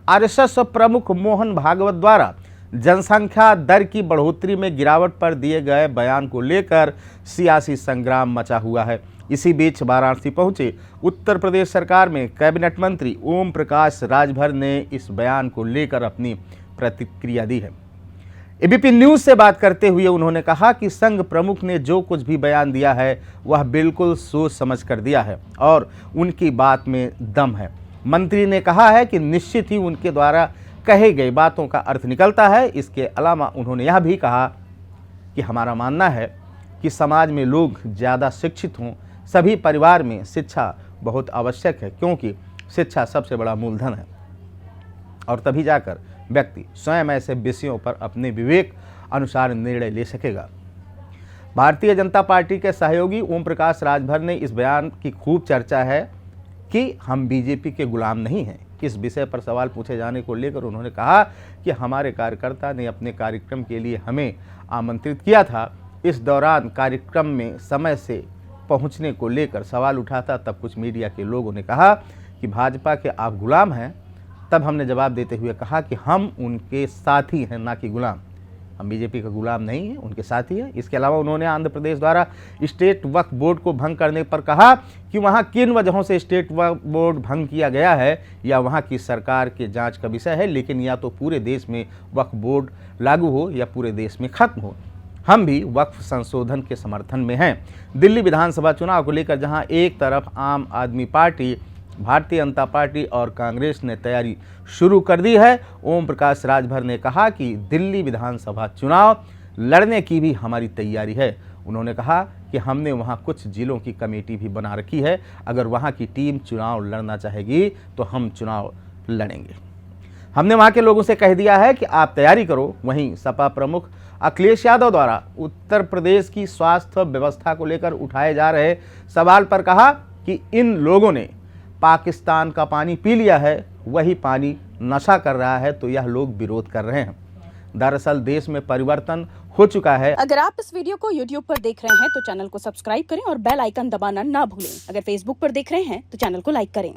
RSS प्रमुख मोहन भागवत द्वारा जनसंख्या दर की बढ़ोतरी में गिरावट पर दिए गए बयान को लेकर सियासी संग्राम मचा हुआ है। इसी बीच वाराणसी पहुंचे उत्तर प्रदेश सरकार में कैबिनेट मंत्री ओम प्रकाश राजभर ने इस बयान को लेकर अपनी प्रतिक्रिया दी है। एबीपी न्यूज से बात करते हुए उन्होंने कहा कि संघ प्रमुख ने जो कुछ भी बयान दिया है वह बिल्कुल सोच समझ कर दिया है और उनकी बात में दम है। मंत्री ने कहा है कि निश्चित ही उनके द्वारा कही गई बातों का अर्थ निकलता है। इसके अलावा उन्होंने यह भी कहा कि हमारा मानना है कि समाज में लोग ज़्यादा शिक्षित हों। सभी परिवार में शिक्षा बहुत आवश्यक है, क्योंकि शिक्षा सबसे बड़ा मूलधन है और तभी जाकर व्यक्ति स्वयं ऐसे विषयों पर अपने विवेक अनुसार निर्णय ले सकेगा। भारतीय जनता पार्टी के सहयोगी ओम प्रकाश राजभर ने इस बयान की खूब चर्चा है कि हम बीजेपी के गुलाम नहीं हैं। इस विषय पर सवाल पूछे जाने को लेकर उन्होंने कहा कि हमारे कार्यकर्ता ने अपने कार्यक्रम के लिए हमें आमंत्रित किया था। इस दौरान कार्यक्रम में समय से पहुंचने को लेकर सवाल उठा था। तब कुछ मीडिया के लोगों ने कहा कि भाजपा के आप गुलाम हैं। तब हमने जवाब देते हुए कहा कि हम उनके साथी हैं, ना कि गुलाम। हम बीजेपी का गुलाम नहीं हैं, उनके साथी हैं। इसके अलावा उन्होंने आंध्र प्रदेश द्वारा स्टेट वक्फ बोर्ड को भंग करने पर कहा कि वहां किन वजहों से स्टेट वक्फ बोर्ड भंग किया गया है या वहां की सरकार के जांच का विषय है, लेकिन या तो पूरे देश में वक्फ बोर्ड लागू हो या पूरे देश में खत्म हो। हम भी वक्फ संशोधन के समर्थन में हैं। दिल्ली विधानसभा चुनाव को लेकर जहां एक तरफ आम आदमी पार्टी, भारतीय जनता पार्टी और कांग्रेस ने तैयारी शुरू कर दी है, ओम प्रकाश राजभर ने कहा कि दिल्ली विधानसभा चुनाव लड़ने की भी हमारी तैयारी है। उन्होंने कहा कि हमने वहां कुछ जिलों की कमेटी भी बना रखी है। अगर वहां की टीम चुनाव लड़ना चाहेगी तो हम चुनाव लड़ेंगे। हमने वहां के लोगों से कह दिया है कि आप तैयारी करो। वहीं सपा प्रमुख अखिलेश यादव द्वारा उत्तर प्रदेश की स्वास्थ्य व्यवस्था को लेकर उठाए जा रहे सवाल पर कहा कि इन लोगों ने पाकिस्तान का पानी पी लिया है, वही पानी नशा कर रहा है, तो यह लोग विरोध कर रहे हैं। दरअसल देश में परिवर्तन हो चुका है। अगर आप इस वीडियो को YouTube पर देख रहे हैं तो चैनल को सब्सक्राइब करें और बेल आइकन दबाना ना भूलें। अगर Facebook पर देख रहे हैं तो चैनल को लाइक करें।